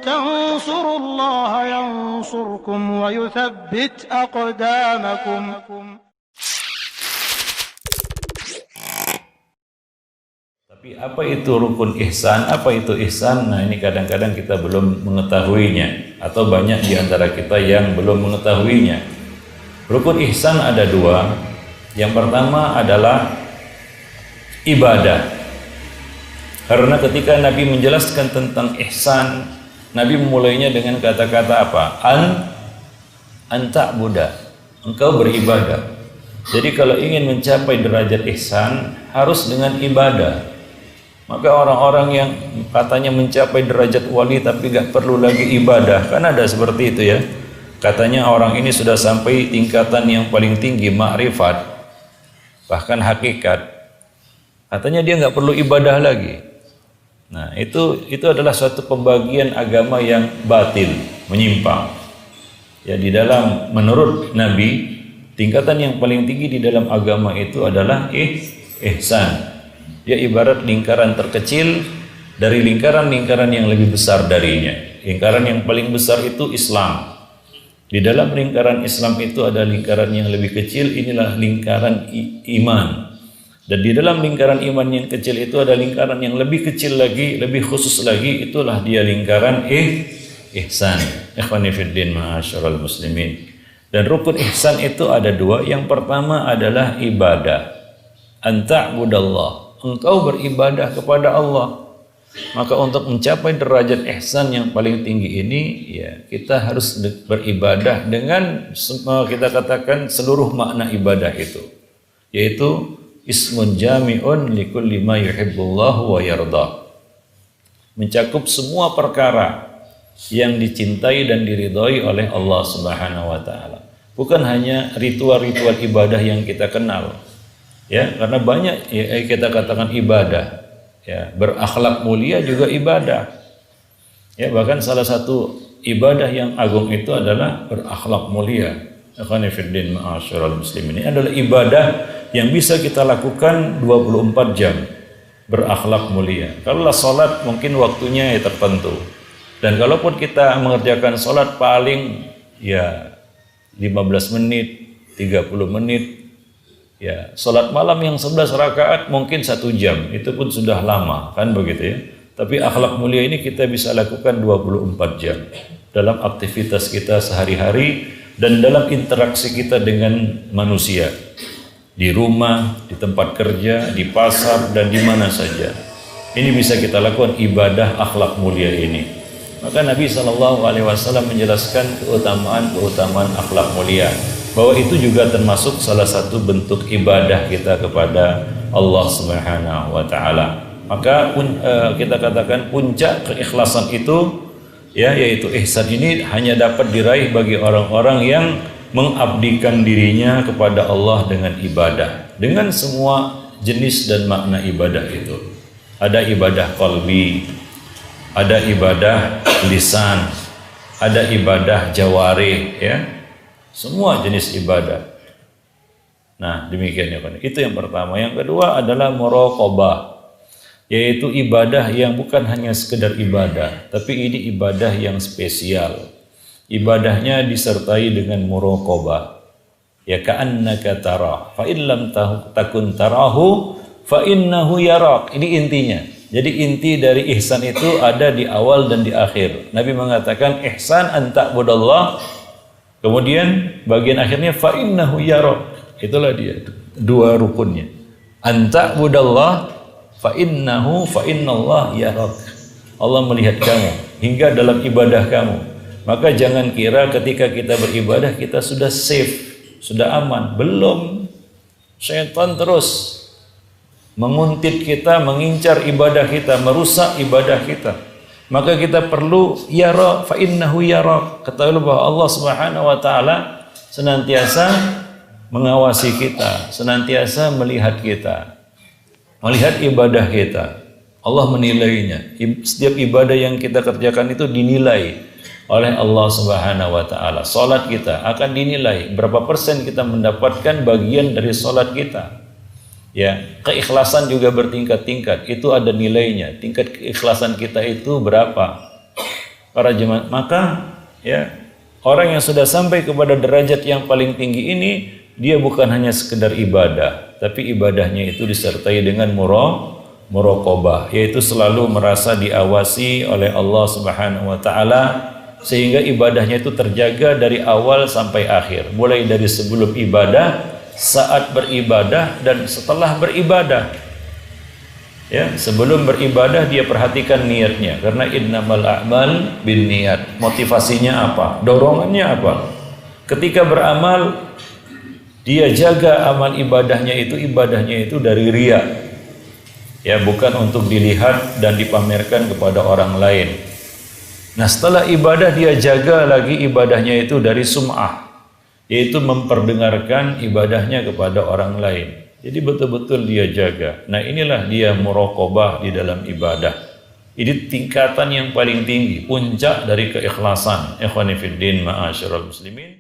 تنصروا الله ينصركم ويثبت أقدامكم. Tapi apa itu rukun ihsan? Apa itu ihsan? Nah, ini kadang-kadang kita belum mengetahuinya, atau banyak di antara kita yang belum mengetahuinya. Rukun ihsan ada dua. Yang pertama adalah ibadah. Karena ketika Nabi menjelaskan tentang ihsan, Nabi memulainya dengan kata-kata apa? Ta'buda. Engkau beribadah. Jadi kalau ingin mencapai derajat ihsan harus dengan ibadah. Maka orang-orang yang katanya mencapai derajat wali tapi gak perlu lagi ibadah, kan ada seperti itu ya. Katanya orang ini sudah sampai tingkatan yang paling tinggi, ma'rifat, bahkan hakikat. Katanya dia gak perlu ibadah lagi. Nah, itu adalah suatu pembagian agama yang batil, menyimpang. Ya, di dalam menurut Nabi, tingkatan yang paling tinggi di dalam agama itu adalah ihsan. Dia ibarat lingkaran terkecil dari lingkaran-lingkaran yang lebih besar darinya. Lingkaran yang paling besar itu Islam. Di dalam lingkaran Islam itu ada lingkaran yang lebih kecil, inilah lingkaran iman. Dan di dalam lingkaran iman yang kecil itu ada lingkaran yang lebih kecil lagi, lebih khusus lagi, itulah dia lingkaran ihsan. Ikhwani fiddin ma'asyiral muslimin. Dan rukun ihsan itu ada dua. Yang pertama adalah ibadah. Ta'budallah. Engkau beribadah kepada Allah. Maka untuk mencapai derajat ihsan yang paling tinggi ini, ya, kita harus beribadah dengan kita katakan seluruh makna ibadah itu, yaitu ismun jami'un likulli ma yuhibbullahu wa yardah. Mencakup semua perkara yang dicintai dan diridhoi oleh Allah Subhanahu wa taala. Bukan hanya ritual-ritual ibadah yang kita kenal. Ya, karena banyak ya, kita katakan ibadah, ya, berakhlak mulia juga ibadah. Ya, bahkan salah satu ibadah yang agung itu adalah berakhlak mulia. Ikhwani fiddin ma'asyiral muslimin. Ini adalah ibadah yang bisa kita lakukan 24 jam, berakhlak mulia. Kalau salat mungkin waktunya ya tertentu. Dan kalaupun kita mengerjakan salat paling ya 15 menit, 30 menit, ya, salat malam yang 11 rakaat mungkin 1 jam, itu pun sudah lama, kan begitu ya. Tapi akhlak mulia ini kita bisa lakukan 24 jam dalam aktivitas kita sehari-hari dan dalam interaksi kita dengan manusia, di rumah, di tempat kerja, di pasar, dan di mana saja. Ini bisa kita lakukan ibadah akhlak mulia ini. Maka Nabi SAW menjelaskan keutamaan akhlak mulia, bahwa itu juga termasuk salah satu bentuk ibadah kita kepada Allah Subhanahu wa taala. Maka kita katakan puncak keikhlasan itu, ya, yaitu ihsan ini hanya dapat diraih bagi orang-orang yang mengabdikan dirinya kepada Allah dengan ibadah, dengan semua jenis dan makna ibadah itu. Ada ibadah qalbi, ada ibadah lisan, ada ibadah jawarih, ya. Semua jenis ibadah. Nah, demikian ya Pak. Itu yang pertama. Yang kedua adalah muraqabah, yaitu ibadah yang bukan hanya sekedar ibadah, tapi ini ibadah yang spesial. Ibadahnya disertai dengan muraqabah. Ya ka'annaka tarah, fa in lam takun tarahu fa innahu yarak. Ini intinya. Jadi inti dari ihsan itu ada di awal dan di akhir. Nabi mengatakan ihsan an ta'budallah. Kemudian bagian akhirnya fa innahu yarak. Itulah dia dua rukunnya. Anta budallah fa innallah yarak. Allah melihat kamu hingga dalam ibadah kamu. Maka jangan kira ketika kita beribadah kita sudah safe, sudah aman. Belum. Syaitan terus menguntit kita, mengincar ibadah kita, merusak ibadah kita. Maka kita perlu yara fa innahu yara. Ketahuilah bahwa Allah Subhanahu wa taala senantiasa mengawasi kita, senantiasa melihat kita, melihat ibadah kita. Allah menilainya. Setiap ibadah yang kita kerjakan itu dinilai oleh Allah Subhanahu wa taala. Salat kita akan dinilai berapa persen kita mendapatkan bagian dari salat kita. Ya, keikhlasan juga bertingkat-tingkat. Itu ada nilainya. Tingkat keikhlasan kita itu berapa? para jemaah. Maka ya, orang yang sudah sampai kepada derajat yang paling tinggi ini, dia bukan hanya sekedar ibadah, tapi ibadahnya itu disertai dengan muraqabah, yaitu selalu merasa diawasi oleh Allah Subhanahu wa taala, sehingga ibadahnya itu terjaga dari awal sampai akhir, mulai dari sebelum ibadah, saat beribadah, dan setelah beribadah. Ya, sebelum beribadah dia perhatikan niatnya, karena innamal a'mal binniyat. Motivasinya apa? Dorongannya apa? Ketika beramal, dia jaga amal ibadahnya itu dari riya. Ya, bukan untuk dilihat dan dipamerkan kepada orang lain. Nah, setelah ibadah dia jaga lagi ibadahnya itu dari sum'ah, yaitu memperdengarkan ibadahnya kepada orang lain. Jadi betul-betul dia jaga. Nah, inilah dia muraqabah di dalam ibadah. Ini tingkatan yang paling tinggi, puncak dari keikhlasan. Ikhwani fiddin, ma'asyiral muslimin.